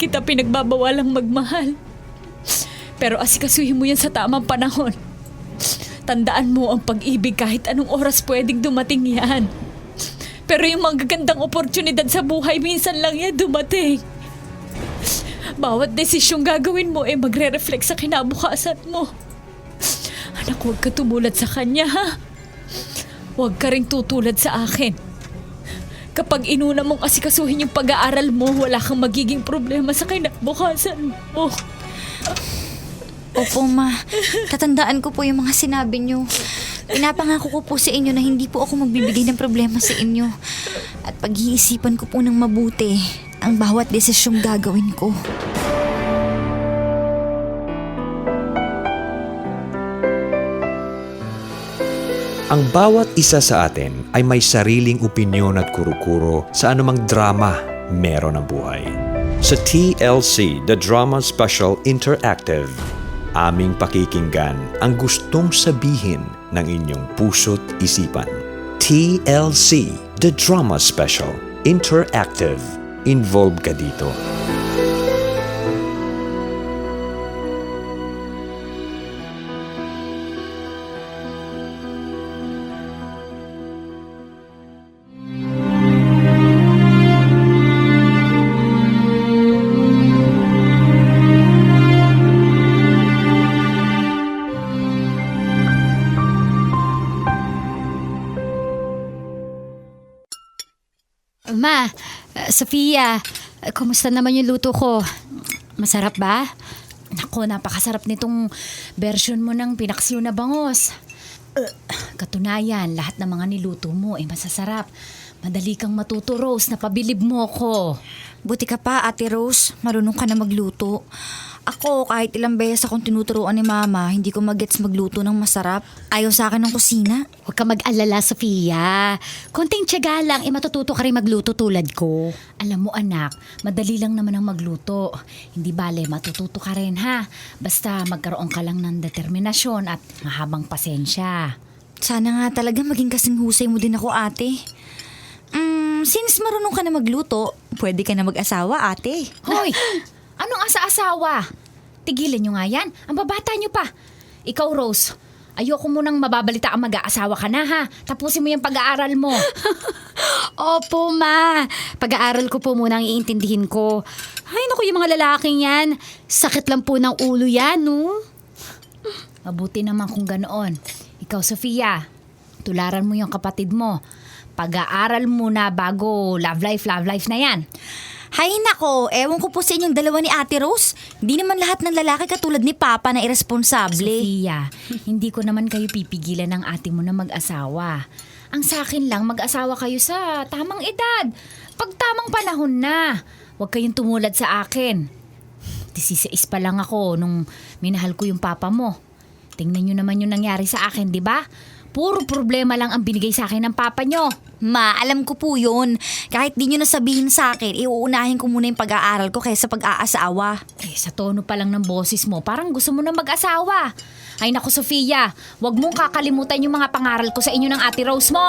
kita pinagbabawalang magmahal. Pero asikasuhin mo yan sa tamang panahon. Tandaan mo ang pag-ibig kahit anong oras pwedeng dumating yan. Pero yung magagandang oportunidad sa buhay, minsan lang yan dumating. Bawat desisyong gagawin mo magre-reflect sa kinabukasan mo. Anak, huwag ka tumulad sa kanya, ha? Huwag ka ring tutulad sa akin. Kapag inuna mong asikasuhin yung pag-aaral mo, wala kang magiging problema sa kinabukasan mo. Opo, Ma. Tatandaan ko po yung mga sinabi niyo. Pinapangako ko po sa inyo na hindi po ako magbibigay ng problema sa inyo. At pag-iisipan ko po ng mabuti ang bawat desisyong gagawin ko. Ang bawat isa sa atin ay may sariling opinyon at kuro-kuro sa anumang drama meron ang buhay. Sa TLC, The Drama Special Interactive, aming pakikinggan ang gustong sabihin ng inyong puso't isipan. TLC, The Drama Special Interactive. Involved ka dito. Ma, Sofia, kumusta naman yung luto ko? Masarap ba? Naku, napakasarap nitong version mo ng pinaksiw na bangos. Katunayan, lahat ng mga niluto mo ay masasarap. Madali kang matuto, Rose. Napabilib mo ko. Buti ka pa, Ate Rose. Marunong ka na magluto. Ako, kahit ilang beses akong tinuturuan ni Mama, hindi ko magets magluto ng masarap. Ayaw sa akin ng kusina. Huwag ka mag-alala, Sofia. Konting tiyaga lang, matututo ka rin magluto tulad ko. Alam mo anak, madali lang naman ang magluto. Hindi bale, matututo ka rin ha. Basta magkaroon ka lang ng determinasyon at mahabang pasensya. Sana nga talaga maging kasing husay mo din ako, ate. Since marunong ka na magluto, pwede ka na mag-asawa, ate. Hoy! Anong asa-asawa? Tigilan nyo nga yan. Ang babata nyo pa. Ikaw, Rose, ayoko mo nang mababalita ang mag-aasawa ka na ha. Tapusin mo yung pag-aaral mo. Opo, Ma. Pag-aaral ko po muna ang iintindihin ko. Ay, naku, yung mga lalaking yan. Sakit lang po ng ulo yan, no? Mabuti naman kung ganoon. Ikaw, Sofia, tularan mo yung kapatid mo. Pag-aaral muna bago love life na yan. Hay nako, ewan ko po sa inyong dalawa ni Ate Rose. Hindi naman lahat ng lalaki katulad ni Papa na irresponsable. Sofia, hindi ko naman kayo pipigilan ng ate mo na mag-asawa. Ang sa akin lang, mag-asawa kayo sa tamang edad. Pag tamang panahon na, huwag kayong tumulad sa akin. 16 pa lang ako nung minahal ko yung papa mo. Tingnan nyo naman yung nangyari sa akin, di ba? Puro problema lang ang binigay sa akin ng papa nyo. Ma, alam ko po yun. Kahit di nyo nasabihin sa akin, iuunahin ko muna yung pag-aaral ko kaysa pag-aasawa. Sa tono pa lang ng boses mo, parang gusto mo na mag-asawa. Ay naku, Sofia, wag mong kakalimutan yung mga pangaral ko sa inyo ng Ate Rose mo.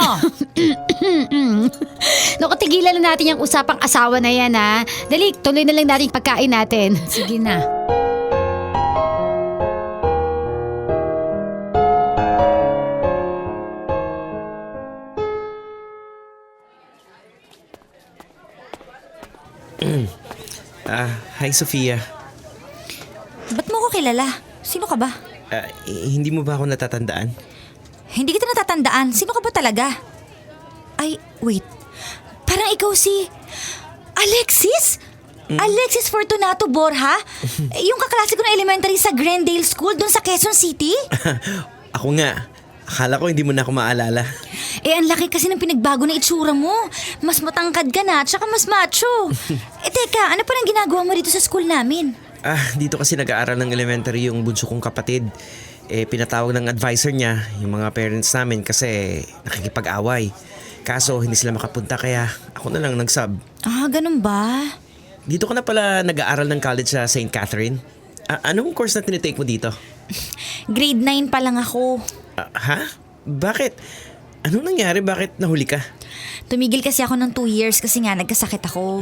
Naku, tigilan na natin yung usapang asawa na yan, ha? Dali, tuloy na lang natin yung pagkain natin. Sige na. Hi Sofia. Ba't mo ko kilala? Sino ka ba? Hindi mo ba ako natatandaan? Hindi kita natatandaan. Sino ka ba talaga? Ay, wait. Parang ikaw si... Alexis? Alexis Fortunato Borja? Yung kaklase ko na elementary sa Glendale School doon sa Quezon City? Ako nga. Akala ko hindi mo na ako maalala. Ang laki kasi ng pinagbago na itsura mo. Mas matangkad ka na, tsaka mas macho. Teka, ano pa nang ginagawa mo dito sa school namin? Dito kasi nag-aaral ng elementary yung bunso kong kapatid. Pinatawag ng advisor niya, yung mga parents namin kasi nakikipag-away. Kaso hindi sila makapunta kaya ako na lang nag-sub. Ganun ba? Dito ka na pala nag-aaral ng college sa St. Catherine? Anong course na tinitake mo dito? Grade 9 pa lang ako. Ha? Bakit? Anong nangyari? Bakit nahuli ka? Tumigil kasi ako ng 2 years kasi nga nagkasakit ako.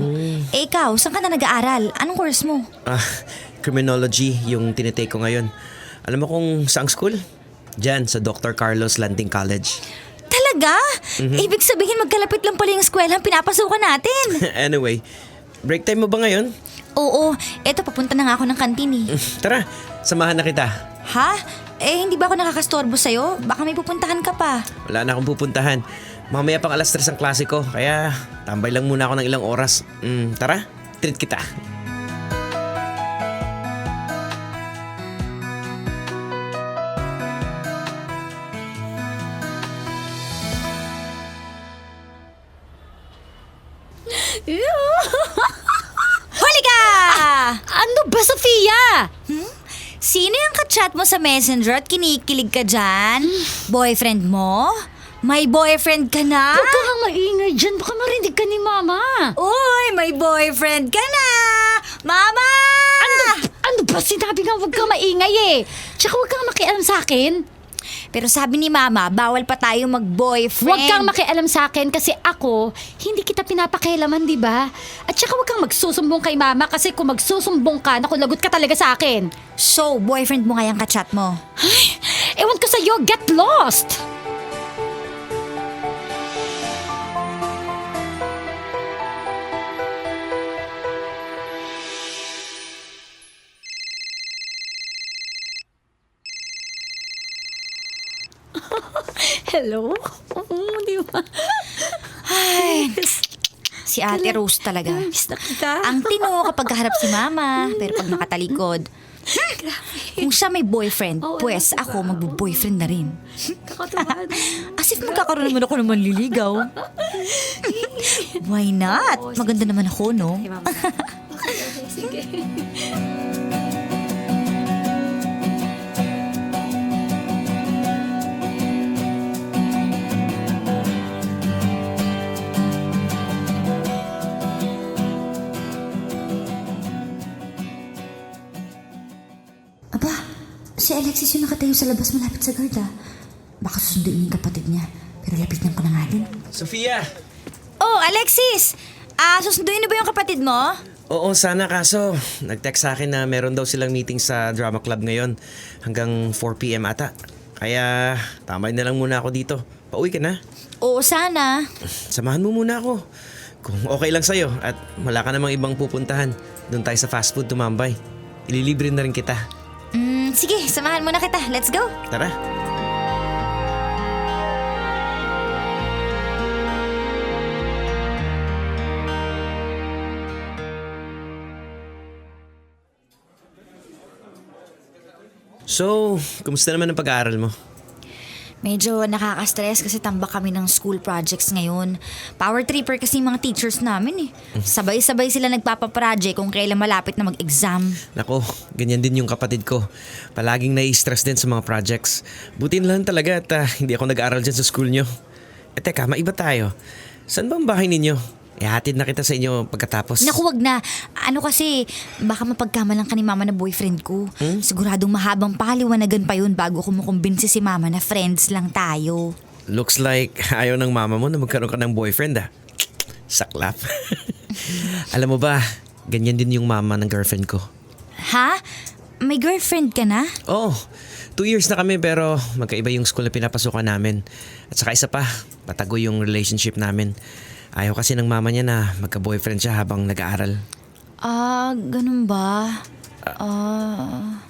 Eh ikaw, saan ka na nag-aaral? Anong course mo? Criminology yung tinitake ko ngayon. Alam mo kung saang school? Diyan, sa Dr. Carlos Lanting College. Talaga? Ibig sabihin magkalapit lang pala yung eskwela ang pinapasukan natin. Anyway, break time mo ba ngayon? Oo, eto papunta na nga ako ng kantin eh. Tara, samahan na kita. Ha? Eh hindi ba ako nakakastorbo sa'yo? Baka may pupuntahan ka pa. Wala na akong pupuntahan. Mamaya pang 3:00 ang klase ko, kaya tambay lang muna ako ng ilang oras. Tara, treat kita. Huli ka! Ano ba, Sofia? Sino yung kachat mo sa messenger at kinikilig ka dyan? Boyfriend mo? May boyfriend ka na? Huwag ka nga maingay dyan. Baka marinig ka ni Mama. Uy, may boyfriend ka na! Mama! Ano ba? Sinabi nga huwag ka maingay eh. Tsaka huwag kang makialam sa akin. Pero sabi ni Mama, bawal pa tayo mag-boyfriend. Huwag kang makialam sa akin kasi ako, hindi kita pinapakialaman, di ba? At tsaka huwag kang magsusumbong kay Mama kasi kung magsusumbong ka, naku, lagot ka talaga sa akin. So, boyfriend mo nga yung kachat mo? Ewan ko sa'yo, get lost! Hello? Di ba? Ay, si Ate Rose talaga. Miss na kita. Ang tino kapag kaharap si Mama, pero pag nakatalikod. Kung siya may boyfriend, pues ako magbo-boyfriend na rin. Kakatuwa. As if magkakaroon naman ako ng manliligaw. Why not? Maganda naman ako, no? Sige. Aba, si Alexis yung nakatayo sa labas malapit sa guard, ah. Baka susunduin yung kapatid niya. Pero lapitan ko na nga din. Sofia! Oh, Alexis! Susunduin na ba yung kapatid mo? Oo, sana kaso nag-text sa akin na meron daw silang meeting sa drama club ngayon hanggang 4 p.m. ata. Kaya tamay na lang muna ako dito. Pauwi ka na. Oo, sana. Samahan mo muna ako. Kung okay lang sa'yo at wala ka namang ibang pupuntahan, doon tayo sa fast food tumambay. Ililibre na rin kita. Sige, samahan mo na kita. Let's go. Tara. So, kumusta naman ang pag-aaral mo? Medyo nakaka-stress kasi tambak kami ng school projects ngayon. Power tripper kasi yung mga teachers namin eh. Sabay-sabay sila nagpapaproject kung kailan malapit na mag-exam. Nako, ganyan din yung kapatid ko. Palaging nai-stress din sa mga projects. Buti na lang talaga at hindi ako nag-aaral dyan sa school nyo. Teka, maiba tayo. Saan ba ang bahay ninyo? Ihatid na kita sa inyo pagkatapos. Naku, wag na. Ano kasi, baka mapagkamalan ka ni Mama na boyfriend ko. Siguradong mahabang paliwanagan pa yun bago kumukumbinsi si Mama na friends lang tayo. Looks like ayaw ng mama mo na magkaroon ka ng boyfriend ah. Saklap. Alam mo ba, ganyan din yung mama ng girlfriend ko. Ha? May girlfriend ka na? Oo, 2 years na kami pero magkaiba yung school na pinapasukan namin. At saka isa pa, patago yung relationship namin. Ayaw kasi ng mama niya na magka-boyfriend siya habang nag-aaral. Ganun ba?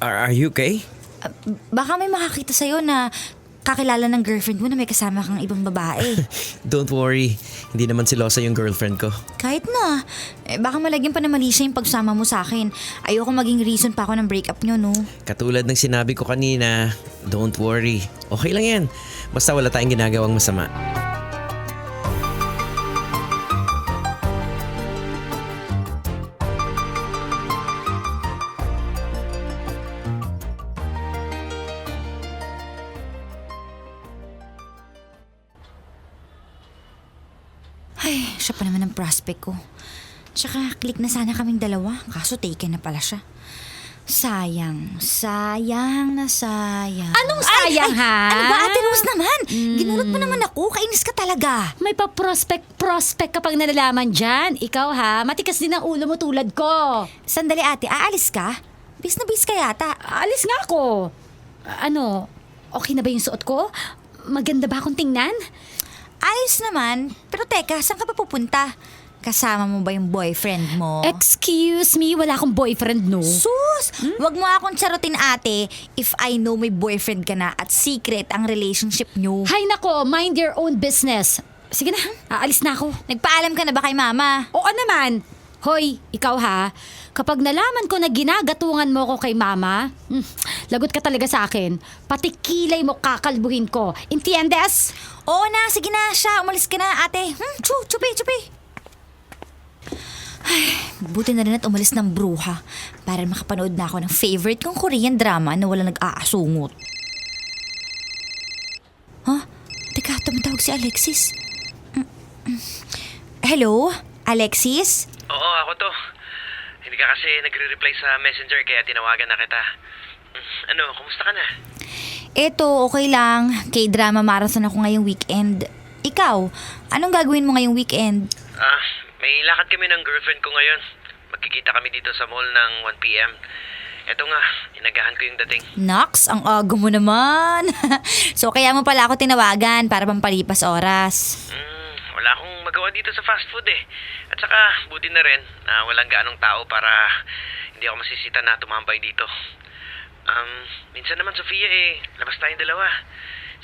Are you okay? Baka may makakita sa'yo na kakilala ng girlfriend mo na may kasama kang ibang babae. Don't worry, hindi naman silosa yung girlfriend ko. Kahit na. Baka malagyan pa na mali siya yung pagsama mo sa akin. Ayoko maging reason pa ako ng breakup nyo, no? Katulad ng sinabi ko kanina, don't worry. Okay lang yan. Basta wala tayong ginagawang masama. Ay, siya pa naman ang prospect ko. Tsaka click na sana kaming dalawa, kaso taken na pala siya. Sayang na sayang. Anong sayang, ha? Ano ba, Ate Rose naman? Ginulot mo naman ako, kainis ka talaga. May pa-prospect kapag nalalaman dyan. Ikaw ha, matikas din ang ulo mo tulad ko. Sandali ate, aalis ka? Bis na bis ka yata. Alis nga ako. Ano, okay na ba yung suot ko? Maganda ba akong tingnan? Ayos naman, pero teka, saan ka pa pupunta? Kasama mo ba yung boyfriend mo? Excuse me, wala akong boyfriend, no? Sus! Wag mo akong charutin ate if I know may boyfriend ka na at secret ang relationship nyo. Hay nako, mind your own business. Sige na, aalis na ako. Nagpaalam ka na ba kay mama? Oo naman. Hoy, ikaw ha, kapag nalaman ko na ginagatungan mo ko kay mama, lagot ka talaga sa akin. Pati kilay mo kakalbuhin ko. Entiendes? Oo na, sige na siya. Umalis ka na ate. Chupi. Ay, buti na rin at umalis ng bruha para makapanood na ako ng favorite kong Korean drama na wala nag-aasungot. Teka, tumatawag si Alexis. Hello? Alexis? Oo, ako to. Hindi ka kasi nagre-reply sa messenger kaya tinawagan na kita. Ano, kumusta ka na? Eto, okay lang. K-drama marathon ako ngayong weekend. Ikaw, anong gagawin mo ngayong weekend? May lakad kami ng girlfriend ko ngayon. Magkikita kami dito sa mall ng 1 p.m. Eto nga, inagahan ko yung dating. Nox, ang aga mo naman. So, kaya mo pala ako tinawagan para pampalipas oras. Wala akong magawa dito sa fast food eh. At saka, buti na rin na walang gaanong tao para hindi ako masisita na tumambay dito. Minsan naman, Sofia labas tayong dalawa.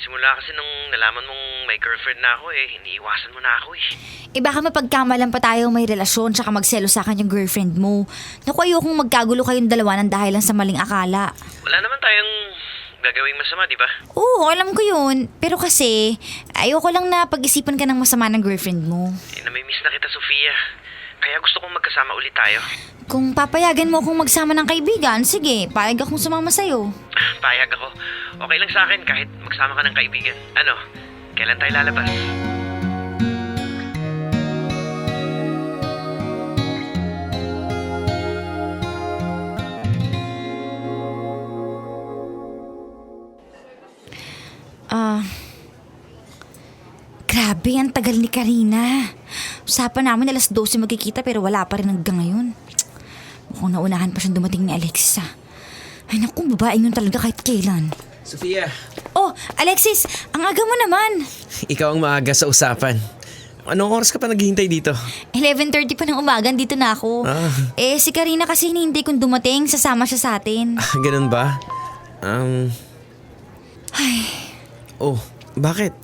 Simula kasi nung nalaman mong may girlfriend na ako iniiwasan mo na ako Baka mapagkamalan pa tayo may relasyon tsaka magselo sa akin yung girlfriend mo. Naku, ayokong magkagulo kayong dalawa ng dahil lang sa maling akala. Wala naman tayong gagawing masama, di ba? Oo, alam ko yun. Pero kasi, ayoko lang na pag-isipan ka ng masama ng girlfriend mo. Namimiss na kita, Sofia. Kaya gusto kong magkasama ulit tayo. Kung papayagan mo akong magsama ng kaibigan, sige, payag akong sumama sa'yo. Payag ako. Okay lang sa akin kahit magsama ka ng kaibigan. Ano, kailan tayo lalabas? Grabe, ang tagal ni Karina. Usapan namin alas 12 magkikita pero wala pa rin hanggang ngayon. Mukhang naunahan pa siyang dumating ni Alexis Ay naku, babae yun talaga kahit kailan. Sofia, Oh, Alexis, ang aga mo naman. ikaw ang maaga sa usapan. Anong oras ka pa naghihintay dito? 11:30 pa ng umaga, dito na ako. Si Karina kasi hinihintay kong dumating, sasama siya sa atin. Ganun ba? Oh, bakit?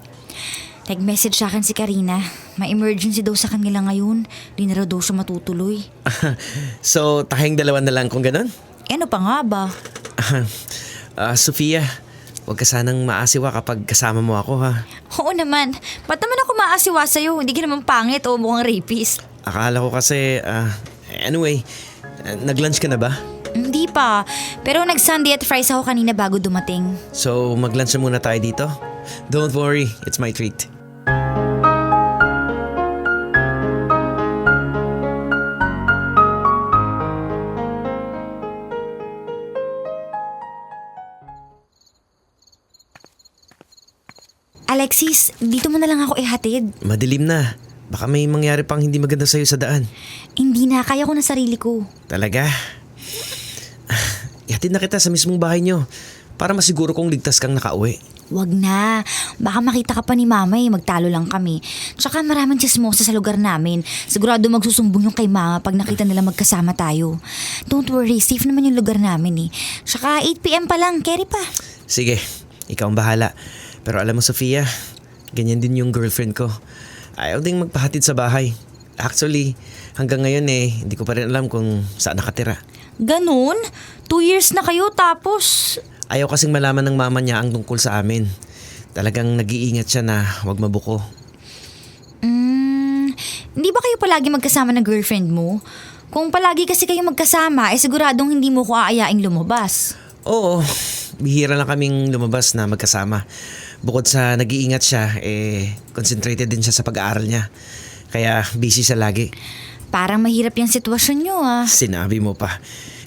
Nag-message sa akin si Karina. May emergency daw sa kanila ngayon. Di na raw daw siya matutuloy. So, tayong dalawa na lang kung ganun? Ano pa nga ba? Sofia, huwag ka sanang maasiwa kapag kasama mo ako ha. Oo naman. Ba't naman ako maasiwa sa'yo? Hindi ka naman pangit o mukhang rapist. Akala ko kasi, anyway, nag-lunch ka na ba? Hindi pa. Pero nag-Sunday at fries ako kanina bago dumating. So, mag-lunch na muna tayo dito? Don't worry, it's my treat. Alexis, dito mo na lang ako ihatid. Madilim na. Baka may mangyari pang hindi maganda sa'yo sa daan. Hindi na, kaya ko na sarili ko. Talaga? Ihatid na kita sa mismong bahay nyo para masiguro kong ligtas kang nakauwi. Wag na. Baka makita ka pa ni mama magtalo lang kami. Tsaka maraming chismosa sa lugar namin. Sigurado magsusumbong yung kay mama pag nakita nila magkasama tayo. Don't worry, safe naman yung lugar namin Tsaka 8 p.m. pa lang, carry pa. Sige, ikaw ang bahala. Pero alam mo, Sofia, ganyan din yung girlfriend ko. Ayaw ding magpahatid sa bahay. Actually, hanggang ngayon hindi ko pa rin alam kung saan nakatira. Ganun? 2 years na kayo tapos... Ayaw kasing malaman ng mama niya ang tungkol sa amin. Talagang nag-iingat siya na huwag mabuko. Hindi ba kayo palagi magkasama ng girlfriend mo? Kung palagi kasi kayo magkasama, siguradong hindi mo ko aayaing lumabas. Oo, bihira lang kaming lumabas na magkasama. Bukod sa nag-iingat siya, concentrated din siya sa pag-aaral niya. Kaya busy siya lagi. Parang mahirap yung sitwasyon nyo Sinabi mo pa.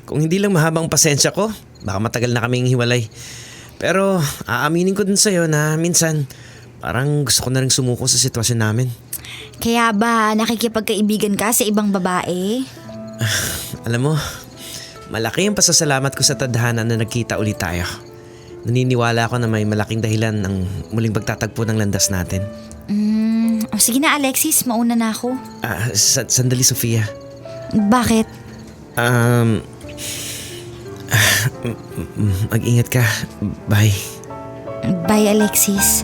Kung hindi lang mahabang pasensya ko, baka matagal na kaming hiwalay. Pero aaminin ko din sa'yo na minsan parang gusto ko na rin sumuko sa sitwasyon namin. Kaya ba nakikipagkaibigan ka sa ibang babae? Alam mo, malaki ang pasasalamat ko sa tadhana na nagkita ulit tayo. Naniniwala ako na may malaking dahilan ng muling pagtatagpo ng landas natin. Sige na Alexis, mauna na ako. Sandali, Sofia. Bakit? Mag-ingat ka. Bye. Bye Alexis.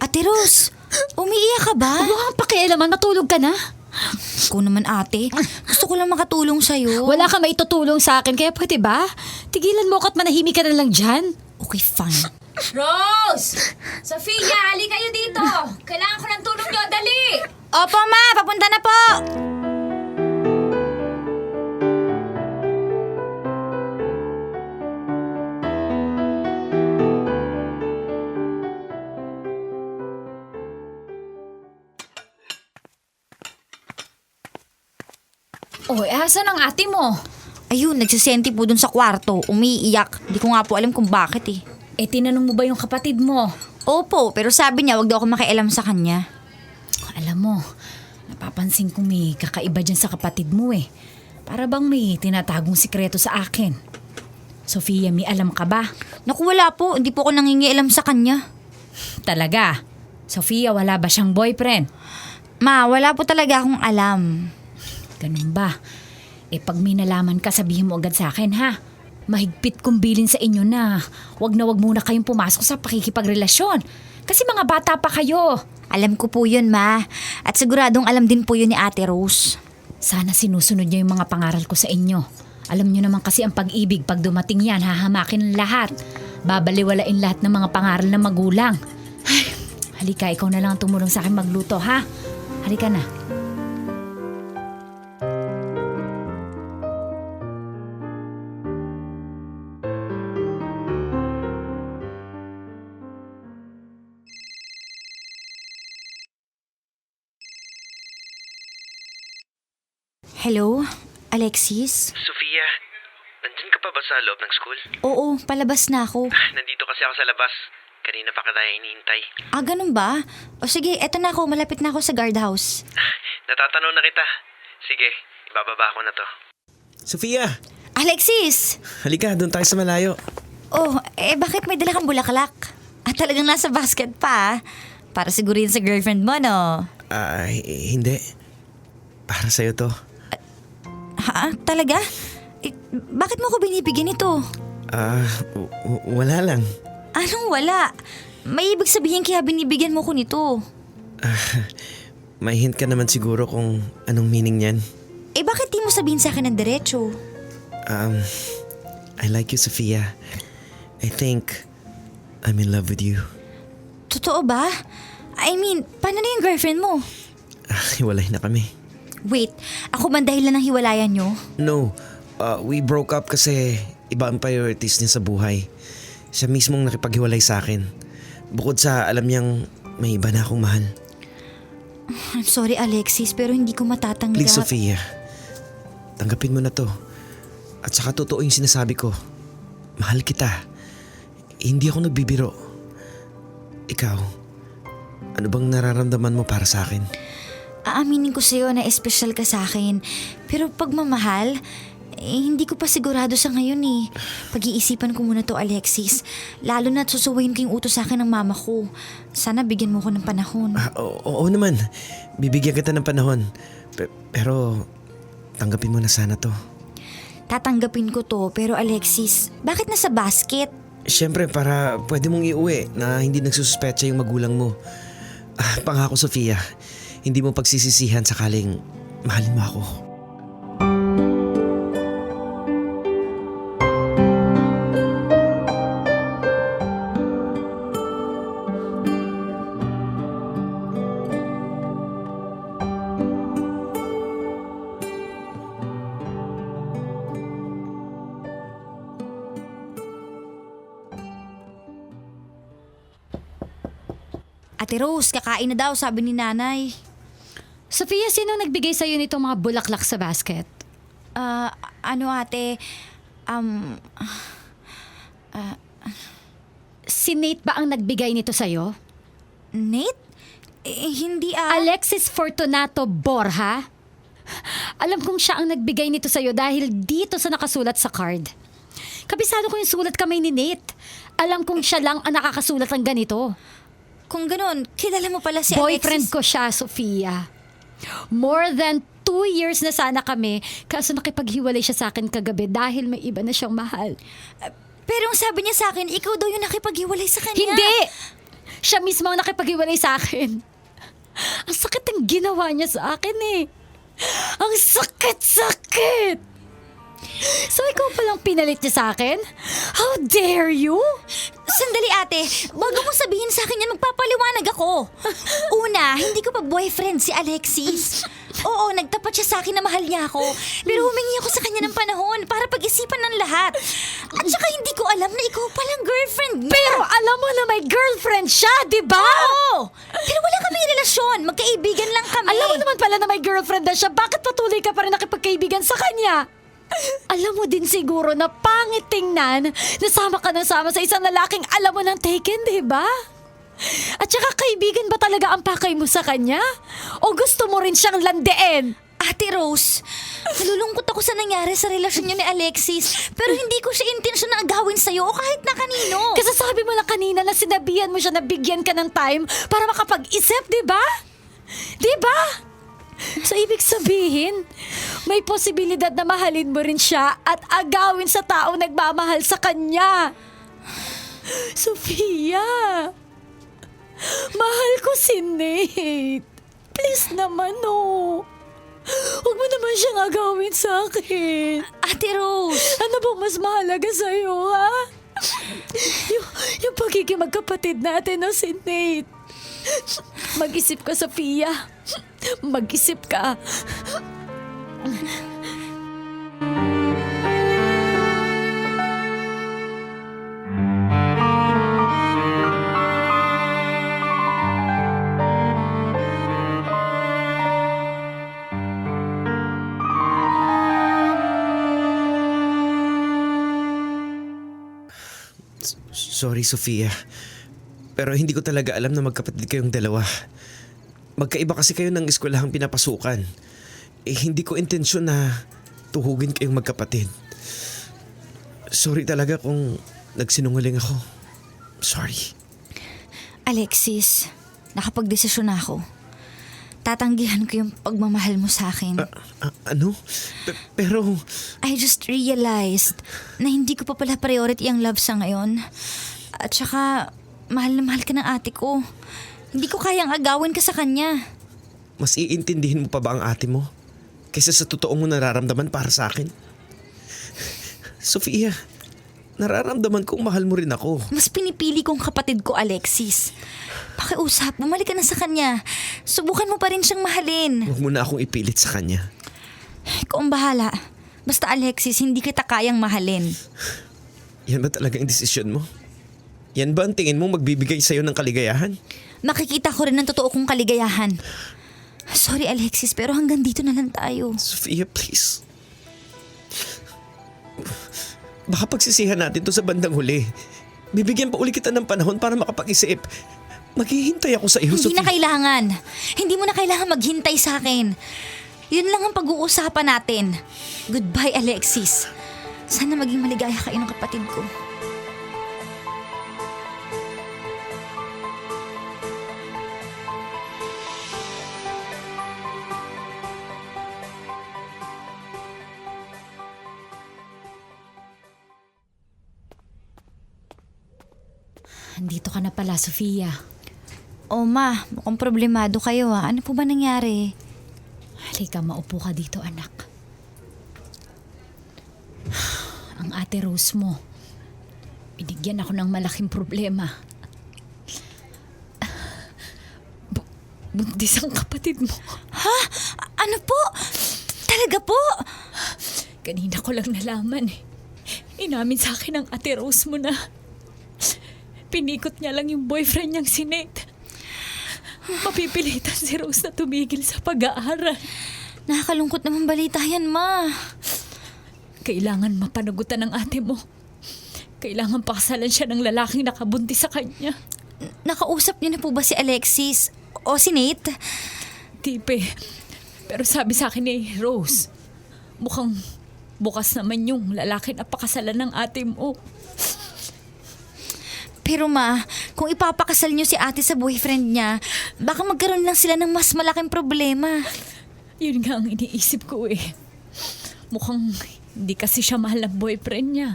Ate Rose, umiiyak ka ba? Wala kang pakialaman, matulog ka na. Ikaw naman ate, gusto ko lang makatulong sa'yo. Wala ka maitutulong sa akin, kaya pwede ba? Tigilan mo ko at manahimik ka na lang dyan. Okay, fine. Rose! Sofia, hali kayo dito! Kailangan ko ng tulong nyo, dali! Opo ma, papunta na po! Oh, asan ang ate mo? Ayun, nagsisenti po dun sa kwarto, umiiyak. Di ko nga po alam kung bakit eh. Eh, tinanong mo ba yung kapatid mo? Opo, pero sabi niya wag daw ako makialam sa kanya. Alam mo, napapansin ko may kakaiba dyan sa kapatid mo eh. Para bang may tinatagong sikreto sa akin. Sofia, may alam ka ba? Naku, wala po, hindi po ako nangingialam sa kanya. Talaga? Sofia, wala ba siyang boyfriend? Ma, wala po talaga akong alam. Ganun ba? Eh pag may nalaman ka, sabihin mo agad sa akin ha. Mahigpit kong bilin sa inyo na wag muna kayong pumasok sa pakikipagrelasyon. Kasi mga bata pa kayo. Alam ko po yun, ma. At siguradong alam din po yun ni Ate Rose. Sana sinusunod niyo yung mga pangaral ko sa inyo. Alam niyo naman kasi ang pag-ibig, pag dumating yan, hahamakin ang lahat. Babaliwalain lahat ng mga pangaral ng magulang. Ay, halika, ikaw na lang ang tumulong sa akin magluto ha. Halika na. Hello, Alexis? Sofia, nandyan ka pa ba sa loob ng school? Oo, palabas na ako. Nandito kasi ako sa labas. Kanina pa kita hinihintay. Ganun ba? O sige, eto na ako, malapit na ako sa guardhouse. Natatanaw na kita. Sige, ibababa ko na to. Sofia! Alexis! Halika, doon tayo sa malayo. Oh, bakit may dala kang bulaklak? Talagang nasa basket pa, ah. Para siguro yun sa girlfriend mo, no? Hindi. Para sa'yo to. Ha? Talaga? Bakit mo ko binibigyan ito? Wala lang. Anong wala? May ibig sabihin kaya binibigyan mo ko nito. May hint ka naman siguro kung anong meaning niyan. Bakit di mo sabihin sa akin ng diretso? I like you, Sofia. I think I'm in love with you. Totoo ba? I mean, paano na yung girlfriend mo? Hiwalay na kami. Wait, ako man dahilan ng hiwalayan nyo? No, we broke up kasi iba ang priorities niya sa buhay. Siya mismong nakipaghiwalay sa akin. Bukod sa alam niyang may iba na akong mahal. I'm sorry Alexis, pero hindi ko matatanggap. Please, Sofia. Tanggapin mo na to. At saka totoo yung sinasabi ko. Mahal kita. Hindi ako nagbibiro. Ikaw, ano bang nararamdaman mo para sa akin? Aaminin ko sa'yo na espesyal ka sa akin. Pero pagmamahal, hindi ko pa sigurado sa ngayon eh. Pag-iisipan ko muna to, Alexis. Lalo na't susuwayin ko yung utos sa akin ng mama ko. Sana bigyan mo ko ng panahon. Oo naman. Bibigyan kita ng panahon. Pero tanggapin mo na sana to. Tatanggapin ko to, pero Alexis, bakit nasa basket? Siyempre, para pwede mong iuwi na hindi nagsususpecha yung magulang mo. Pangako, Sofia. Hindi mo pagsisisihan sakaling mahalin mo ako. Ate Rose, kakain na daw, sabi ni nanay. Sofia, sino nagbigay sa'yo nitong mga bulaklak sa basket? Ano ate, Si Nate ba ang nagbigay nito sa'yo? Nate? Hindi Alexis Fortunato Borja? Alam kong siya ang nagbigay nito sa'yo dahil dito sa nakasulat sa card. Kabisado ko yung sulat kamay ni Nate. Alam kong siya lang ang nakakasulat ng ganito. Kung ganun, kilala mo pala si Boyfriend Alexis. ko siya, Sofia. More than 2 years na sana kami, kaso nakipaghiwalay siya sa akin kagabi dahil may iba na siyang mahal. Pero ang sabi niya sa akin, ikaw daw yung nakipaghiwalay sa kanya. Hindi! Siya mismo ang nakipaghiwalay sa akin. Ang sakit ang ginawa niya sa akin eh. Ang sakit-sakit! So ikaw palang pinalit niya sa akin? How dare you? Sandali ate, bago mo sabihin sa akin yan, magpapaliwanag ako. Una, hindi ko pa boyfriend si Alexis. Oo, nagtapat siya sa akin na mahal niya ako. Pero humingi ako sa kanya ng panahon para pag-isipan ng lahat. At saka hindi ko alam na ikaw palang girlfriend niya. Pero alam mo na may girlfriend siya, di ba? Oo! Pero wala kami relasyon, magkaibigan lang kami. Alam mo naman pala na may girlfriend na siya, bakit patuloy ka pa rin nakipagkaibigan sa kanya? Alam mo din siguro na pangit tingnan, nasama ka ng sama sa isang lalaking alam mo nang taken, di ba? At saka kaibigan ba talaga ang pakay mo sa kanya? O gusto mo rin siyang landein? Ate Rose, nalulungkot ako sa nangyari sa relasyon niyo ni Alexis. Pero hindi ko siya intensyon na agawin sa'yo o kahit na kanino. Kasi sabi mo lang kanina na sinabihan mo siya na bigyan ka ng time para makapag-isip, di ba? Di ba? So ibig sabihin, may posibilidad na mahalin mo rin siya at agawin sa tao nagmamahal sa kanya. Sofia, mahal ko si Nate. Please naman, no. Huwag mo naman siyang agawin sa akin. Ate Rose, Ano bang mas mahalaga sa'yo, ha? Yung pagiging magkapatid natin, no, si Nate. Mag-isip ka, Sofia. Mag-isip ka. Sorry, Sofia. Pero hindi ko talaga alam na magkapatid kayong dalawa. Magkaiba kasi kayo ng eskwelahang pinapasukan. Hindi ko intensyon na tuhugin kayong magkapatid. Sorry talaga kung nagsinungaling ako. Sorry. Alexis, nakapagdesisyon na ako. Tatanggihan ko yung pagmamahal mo sa akin. Ano? Pero... I just realized na hindi ko pa pala priority ang love sa ngayon. At saka, mahal na mahal ka ng ate ko. Hindi ko kayang agawin ka sa kanya. Mas iintindihin mo pa ba ang ate mo? Kaysa sa totoo mo nararamdaman para sa akin? Sofia, nararamdaman kong mahal mo rin ako. Mas pinipili kong kapatid ko, Alexis. Pakiusap, bumalik ka na sa kanya. Subukan mo pa rin siyang mahalin. Huwag mo na akong ipilit sa kanya. Ikaw ang bahala. Basta Alexis, hindi kita kayang mahalin. Yan ba talaga ang desisyon mo? Yan ba ang tingin mo magbibigay sa'yo ng kaligayahan? Makikita ko rin ang totoo kong kaligayahan. Sorry Alexis, pero hanggang dito na lang tayo. Sofia, please. Baka pagsisihan natin to sa bandang huli. Bibigyan pa uli kita ng panahon para makapag-isip. Maghihintay ako sa iyo, Hindi Sofia. na kailangan. Hindi mo na kailangan maghintay sa akin. Yun lang ang pag-uusapan natin. Goodbye, Alexis. Sana maging maligaya kayo ng kapatid ko. Andito ka na pala, Sofia. Oh, ma, mukhang problemado kayo ha. Ano po ba nangyari? Halika, maupo ka dito, anak. Ang ate Rose mo, binigyan ako ng malaking problema. Buntis ang kapatid mo. Ha? Ano po? Talaga po? Kanina ko lang nalaman eh. Inamin sa akin ng ate Rose mo na pinikot niya lang yung boyfriend niyang si Nate. Mapipilitan si Rose na tumigil sa pag-aaral. Nakakalungkot naman balita yan, Ma. Kailangan mapanagutan ng ate mo. Kailangan pakasalan siya ng lalaking nakabuntis sa kanya. Nakausap niyo na po ba si Alexis? O si Nate? Tipe. Pero sabi sa akin ni Rose, mukhang bukas naman yung lalaki na pakasalan ng ate mo. Pero Ma, kung ipapakasal niyo si ate sa boyfriend niya, baka magkaroon lang sila ng mas malaking problema. Yun nga ang iniisip ko eh. Mukhang hindi kasi siya mahal ng boyfriend niya.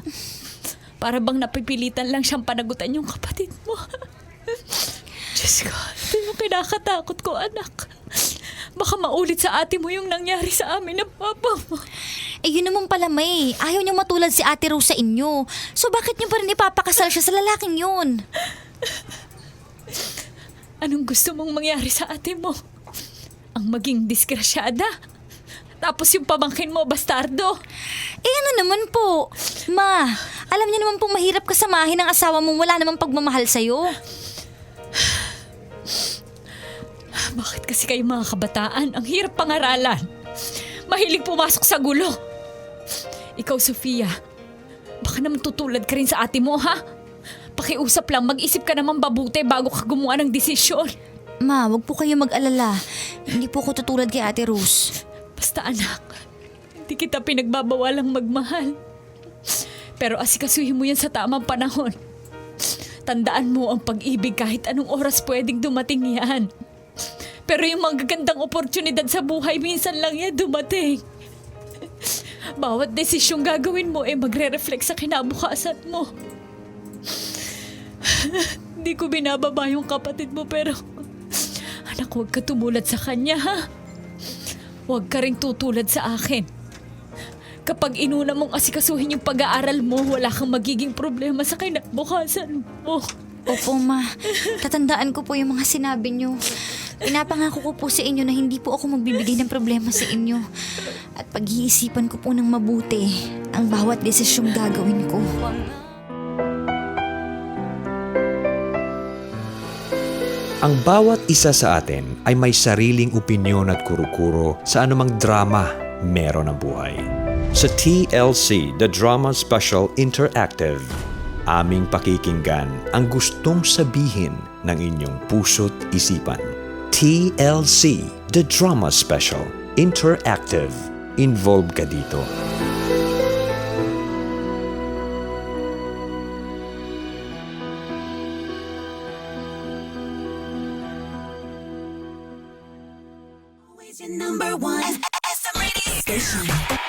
Para bang napipilitan lang siyang panagutan yung kapatid mo. Diyos ko, ito yung kinakatakot ko, anak. Baka maulit sa ate mo yung nangyari sa amin ng papa mo. Eh yun naman pala, May. Ayaw niyang matulad si Ate Rose sa inyo. So bakit niyo pa rin ipapakasal siya sa lalaking yun? Anong gusto mong mangyari sa ate mo? Ang maging disgrasyada? Tapos yung pamangkin mo, bastardo? Eh ano naman po? Ma, alam niyo naman pong mahirap kasamahin ang asawa mong wala namang pagmamahal sa'yo. Bakit kasi kayo mga kabataan ang hirap pangaralan? Mahilig pumasok sa gulo. Ikaw, Sofia, baka naman tutulad ka rin sa ate mo, ha? Pakiusap lang, mag-isip ka naman mabuti bago ka gumawa ng desisyon. Ma, wag po kayo mag-alala. Hindi po ako tutulad kay Ate Rose. Basta anak, hindi kita pinagbabawalang magmahal. Pero asikasuhin mo yan sa tamang panahon. Tandaan mo ang pag-ibig kahit anong oras pwedeng dumating yan. Pero yung magagandang oportunidad sa buhay, minsan lang yan dumating. Bawat desisyong gagawin mo magre-reflect sa kinabukasan mo. Hindi ko binababa yung kapatid mo pero anak, huwag ka tumulad sa kanya, ha? Huwag ka rin tutulad sa akin. Kapag inuna mong asikasuhin yung pag-aaral mo, wala kang magiging problema sa kinabukasan mo. Opo, Ma. Tatandaan ko po yung mga sinabi niyo. Pinapangako ko po sa inyo na hindi po ako magbibigay ng problema sa inyo. At pag-iisipan ko po ng mabuti ang bawat desisyong gagawin ko. Ang bawat isa sa atin ay may sariling opinyon at kuro-kuro sa anumang drama meron ang buhay. Sa TLC, The Drama Special Interactive, aming pakikinggan ang gustong sabihin ng inyong puso't isipan. TLC, The Drama Special Interactive. Involved ka dito. Always your number one SM radio station.